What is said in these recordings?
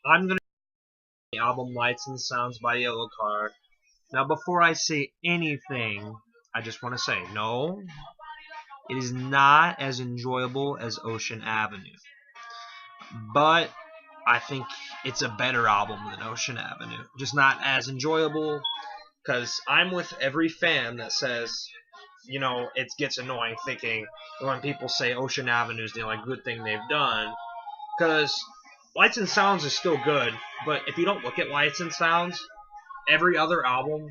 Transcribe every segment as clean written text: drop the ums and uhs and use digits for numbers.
I'm gonna the album Lights and Sounds by Yellowcard. Now, before I say anything, I just want to say, no, it is not as enjoyable as Ocean Avenue. But I think it's a better album than Ocean Avenue. Just not as enjoyable, because I'm with every fan that says, it gets annoying thinking when people say Ocean Avenue is the only good thing they've done, because Lights and Sounds is still good, but if you don't look at Lights and Sounds, every other album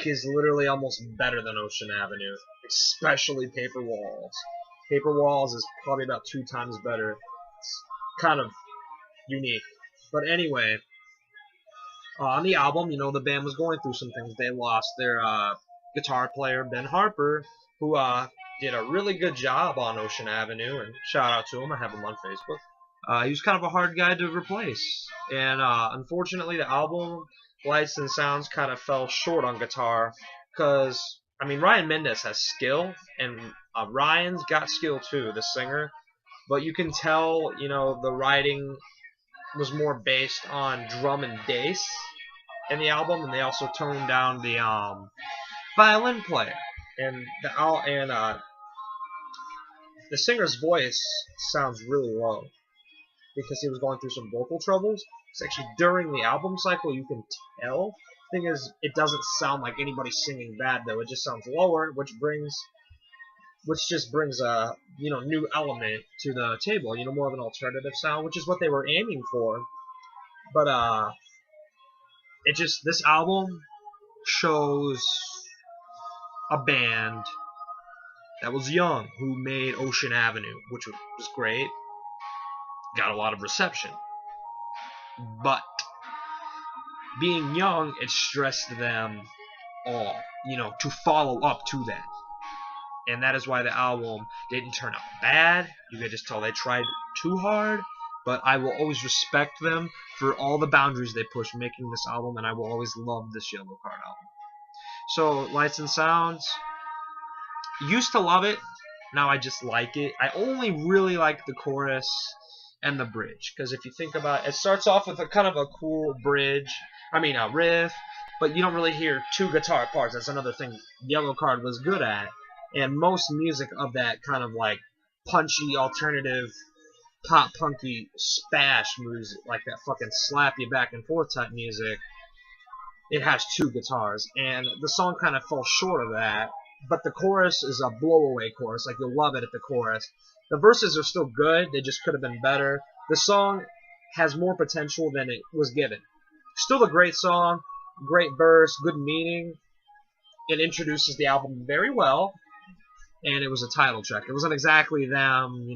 is literally almost better than Ocean Avenue, especially Paper Walls. Paper Walls is probably about 2 times better. It's kind of unique. But anyway, on the album, the band was going through some things. They lost their guitar player, Ben Harper, who did a really good job on Ocean Avenue, and shout out to him. I have him on Facebook. He was kind of a hard guy to replace, and unfortunately the album Lights and Sounds kind of fell short on guitar, because Ryan Mendes has skill, and Ryan's got skill too, the singer, but you can tell the writing was more based on drum and bass in the album, and they also toned down the violin player, and the singer's voice sounds really low because he was going through some vocal troubles. It's actually during the album cycle you can tell. Thing is, it doesn't sound like anybody singing bad though. It just sounds lower, which just brings a new element to the table. More of an alternative sound, which is what they were aiming for. But this album shows a band that was young who made Ocean Avenue, which was great. Got a lot of reception. But being young, it stressed them all, to follow up to that. And that is why the album didn't turn out bad. You could just tell they tried too hard. But I will always respect them for all the boundaries they pushed making this album, and I will always love this Yellowcard album. So, Lights and Sounds, used to love it, now I just like it. I only really like the chorus and the bridge, because if you think about it, it starts off with a kind of a cool a riff, but you don't really hear 2 guitar parts. That's another thing Yellowcard was good at, and most music of that kind of punchy, alternative, pop-punky spash music, like that fucking slap you back and forth type music, it has 2 guitars, and the song kind of falls short of that. But the chorus is a blow-away chorus. You'll love it at the chorus. The verses are still good. They just could have been better. The song has more potential than it was given. Still a great song, great verse, good meaning. It introduces the album very well, and it was a title track. It wasn't exactly them,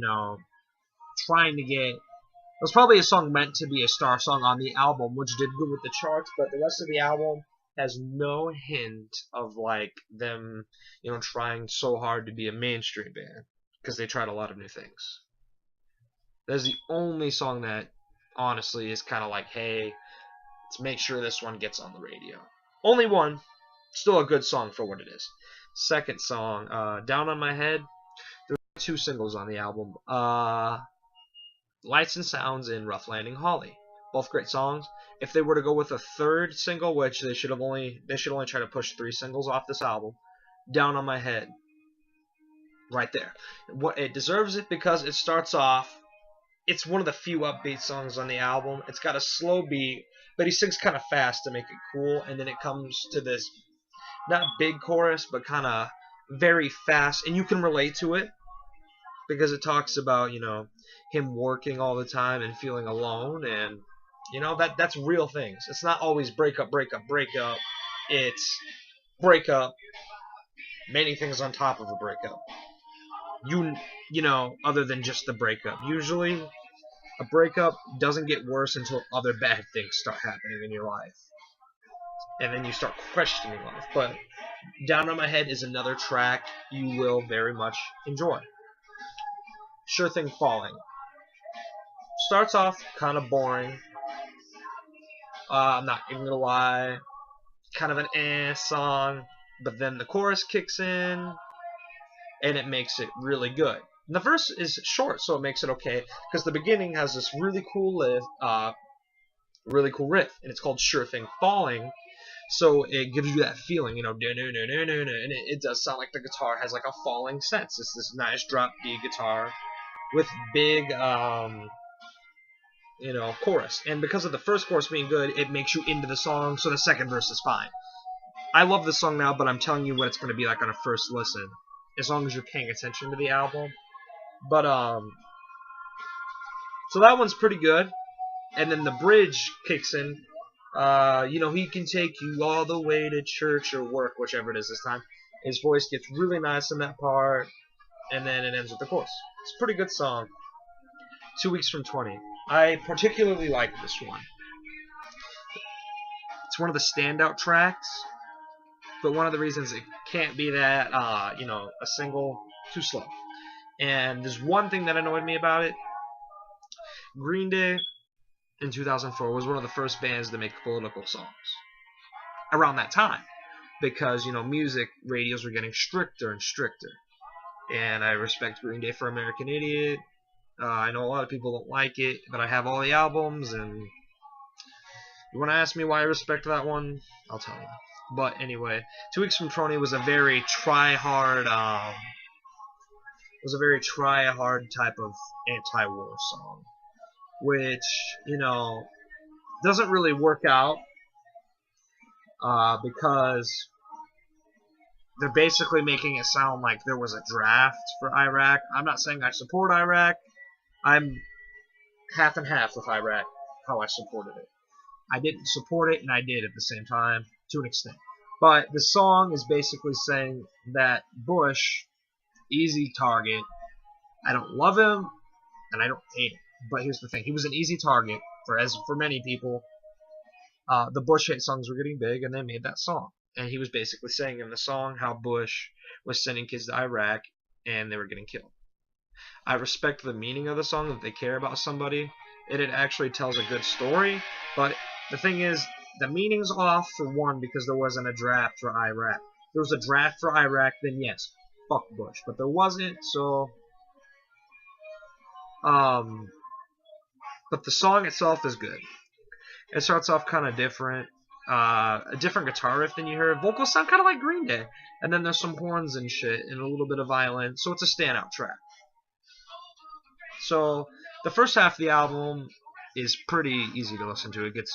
trying to get... It was probably a song meant to be a star song on the album, which did good with the charts, but the rest of the album has no hint of them, trying so hard to be a mainstream band, because they tried a lot of new things. That's the only song that honestly is kind of hey, let's make sure this one gets on the radio. Only one, still a good song for what it is. Second song, Down on My Head. There's 2 singles on the album. Lights and Sounds and Rough Landing Holly. Both great songs. If they were to go with a 3rd single, which they should only try to push 3 singles off this album, Down on My Head. Right there. It deserves it because it starts off, it's one of the few upbeat songs on the album. It's got a slow beat, but he sings kind of fast to make it cool, and then it comes to this, not big chorus, but kind of very fast, and you can relate to it, because it talks about, him working all the time and feeling alone, and that's real things. It's not always break up. It's break up, many things on top of a breakup. Other than just the breakup. Usually, a breakup doesn't get worse until other bad things start happening in your life. And then you start questioning life. But Down on My Head is another track you will very much enjoy. Sure Thing Falling. Starts off kind of boring. I'm not even gonna lie. Kind of an song. But then the chorus kicks in, and it makes it really good. And the verse is short, so it makes it okay, because the beginning has this really cool really cool riff, and it's called Sure Thing Falling. So it gives you that feeling, you know, and it does sound like the guitar has like a falling sense. It's this nice drop D guitar with big, you know, chorus. And because of the first chorus being good, it makes you into the song, so the second verse is fine. I love this song now, but I'm telling you what it's going to be like on a first listen, as long as you're paying attention to the album. But, so that one's pretty good. And then the bridge kicks in. You know, he can take you all the way to church or work, whichever it is this time. His voice gets really nice in that part, and then it ends with the chorus. It's a pretty good song. 2 Weeks from 20. I particularly like this one. It's one of the standout tracks, but one of the reasons it can't be that, you know, a single, too slow. And there's one thing that annoyed me about it. Green Day in 2004 was one of the first bands to make political songs around that time, because, you know, music radios were getting stricter and stricter. And I respect Green Day for American Idiot. I know a lot of people don't like it, but I have all the albums, and you want to ask me why I respect that one, I'll tell you. But anyway, 2 Weeks from 20 was a very try-hard, type of anti-war song, which, you know, doesn't really work out, because they're basically making it sound like there was a draft for Iraq. I'm not saying I support Iraq. I'm half and half with Iraq, how I supported it. I didn't support it, and I did at the same time, to an extent. But the song is basically saying that Bush, easy target. I don't love him, and I don't hate him. But here's the thing: he was an easy target for many people. The Bush hate songs were getting big, and they made that song. And he was basically saying in the song how Bush was sending kids to Iraq, and they were getting killed. I respect the meaning of the song, that they care about somebody, and it actually tells a good story. But the thing is, the meaning's off, for one, because there wasn't a draft for Iraq. If there was a draft for Iraq, then yes, fuck Bush. But there wasn't, so... But the song itself is good. It starts off kind of different. A different guitar riff than you heard. Vocals sound kind of like Green Day. And then there's some horns and shit, and a little bit of violin. So it's a standout track. So the first half of the album is pretty easy to listen to. It gets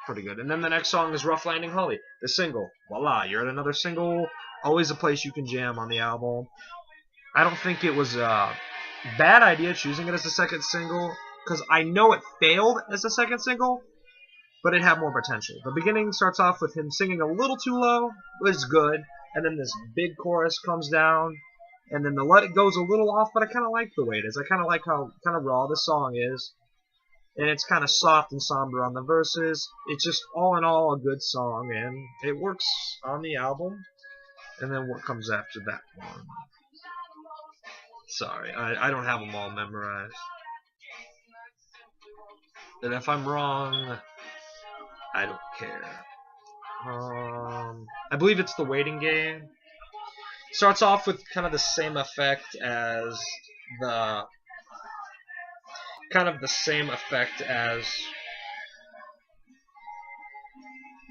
pretty good. And then the next song is Rough Landing Holly, the single. Voila, you're at another single. Always a place you can jam on the album. I don't think it was a bad idea choosing it as the second single, because I know it failed as the second single, but it had more potential. The beginning starts off with him singing a little too low, which is good, and then this big chorus comes down, and then the let it goes a little off, but I kind of like the way it is. I kind of like how kind of raw the song is, and it's kind of soft and somber on the verses. It's just all in all a good song, and it works on the album. And then what comes after that one? Sorry, I don't have them all memorized. And if I'm wrong, I don't care. I believe it's The Waiting Game. Starts off with kind of the same effect as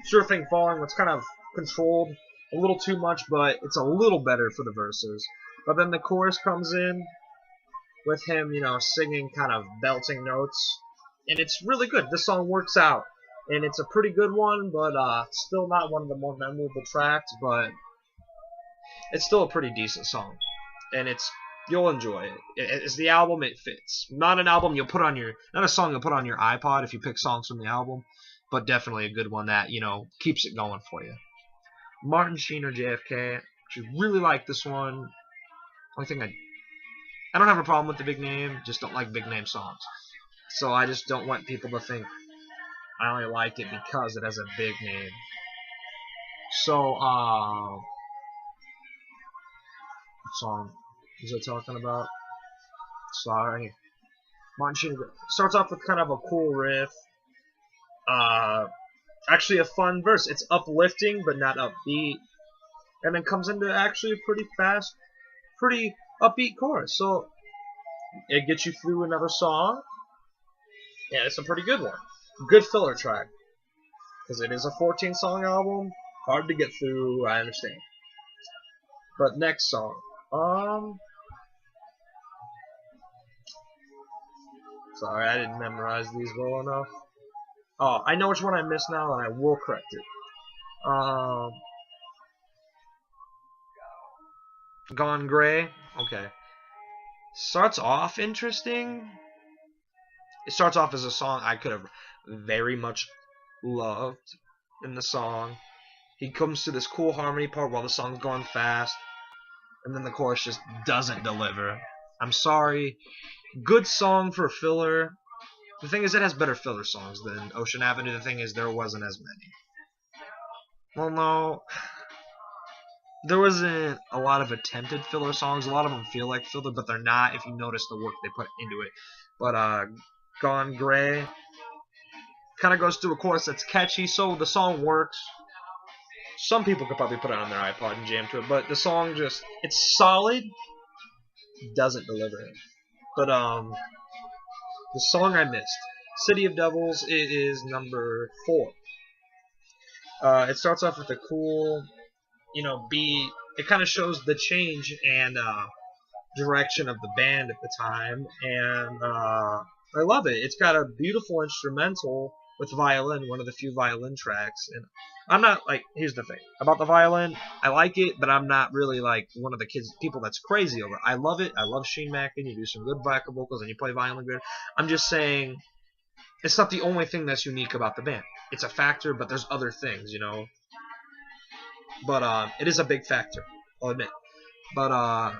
Sure Thing Falling. It's kind of controlled a little too much, but it's a little better for the verses. But then the chorus comes in with him, you know, singing kind of belting notes, and it's really good. This song works out, and it's a pretty good one, but still not one of the more memorable tracks, but it's still a pretty decent song, and you'll enjoy it. It's the album, it fits. Not an album not a song you'll put on your iPod if you pick songs from the album, but definitely a good one that, you know, keeps it going for you. Martin Sheen or JFK, actually really like this one. Only thing I don't have a problem with the big name, just don't like big name songs. So I just don't want people to think I only like it because it has a big name. So, what song was I talking about? Sorry. Martin Sheen starts off with kind of a cool riff. Actually a fun verse. It's uplifting, but not upbeat. And then comes into actually a pretty fast, pretty upbeat chorus. So it gets you through another song. Yeah, it's a pretty good one. Good filler track, because it is a 14-song album. Hard to get through, I understand. But next song. Sorry, I didn't memorize these well enough. Oh, I know which one I missed now, and I will correct it. Gone Gray. Okay. Starts off interesting. It starts off as a song I could have very much loved in the song. He comes to this cool harmony part while the song's going fast, and then the chorus just doesn't deliver. I'm sorry. Good song for filler. The thing is, it has better filler songs than Ocean Avenue. The thing is, there wasn't as many. Well, no. There wasn't a lot of attempted filler songs. A lot of them feel like filler, but they're not if you notice the work they put into it. But Gone Gray kind of goes through a chorus that's catchy, so the song works. Some people could probably put it on their iPod and jam to it, but the song just, it's solid, doesn't deliver it. But the song I missed, City of Devils, it is number 4. It starts off with a cool, beat. It kind of shows the change and direction of the band at the time, and I love it. It's got a beautiful instrumental with violin, one of the few violin tracks, and I'm not here's the thing about the violin, I like it, but I'm not really like one of the people that's crazy over it. I love it. I love Shane Mackin. You do some good backup vocals and you play violin good. I'm just saying it's not the only thing that's unique about the band. It's a factor, but there's other things, But it is a big factor, I'll admit. But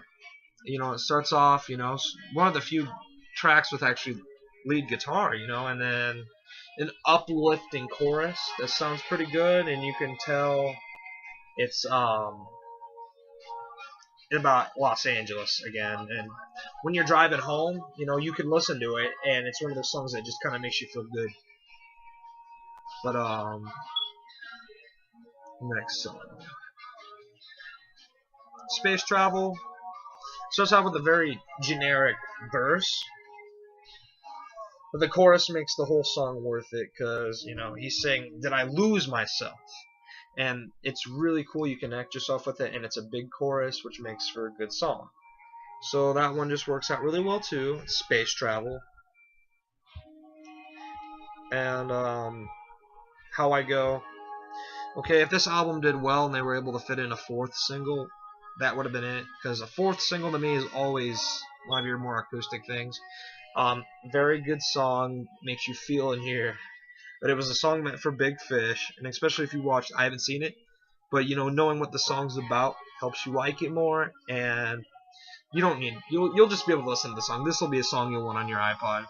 it starts off, one of the few tracks with actually lead guitar, and then an uplifting chorus that sounds pretty good, and you can tell it's about Los Angeles again. And when you're driving home, you can listen to it, and it's one of those songs that just kind of makes you feel good. But next song, Space Travel, starts out with a very generic verse. But the chorus makes the whole song worth it because, he's saying, did I lose myself? And it's really cool. You connect yourself with it, and it's a big chorus, which makes for a good song. So that one just works out really well, too. It's Space Travel. And How I Go. Okay, if this album did well and they were able to fit in a 4th single, that would have been it. Because a 4th single to me is always one of your more acoustic things. Very good song, makes you feel in here. But it was a song meant for big fish, and especially if you watched, I haven't seen it, but knowing what the song's about helps you like it more, and you'll just be able to listen to the song. This will be a song you'll want on your iPod,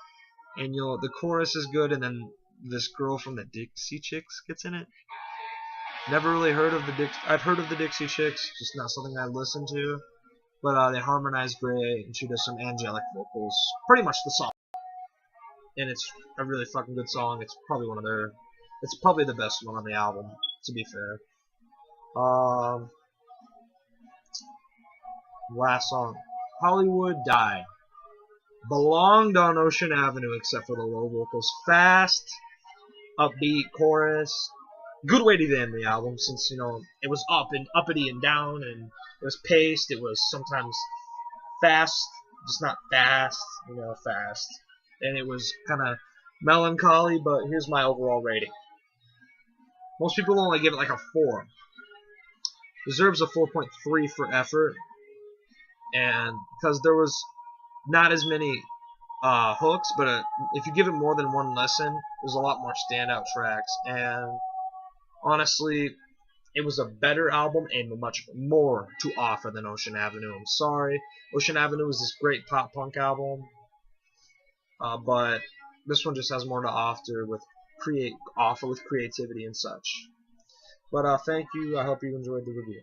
and the chorus is good, and then this girl from the Dixie Chicks gets in it. Never really heard of I've heard of the Dixie Chicks, just not something I listen to. But they harmonize great, and she does some angelic vocals. Pretty much the song. And it's a really fucking good song. It's probably it's probably the best one on the album, to be fair. Last song, Hollywood Die. Belonged on Ocean Avenue except for the low vocals. Fast, upbeat chorus. Good way to end the album, since it was up and uppity and down, and it was paced. It was sometimes fast, just not fast, fast, and it was kind of melancholy. But here's my overall rating. Most people only give it like a 4. Deserves a 4.3 for effort, and because there was not as many hooks, but if you give it more than one listen, there's a lot more standout tracks, and honestly, it was a better album and much more to offer than Ocean Avenue. I'm sorry. Ocean Avenue was this great pop punk album, but this one just has more to offer with creativity and such. But thank you. I hope you enjoyed the review.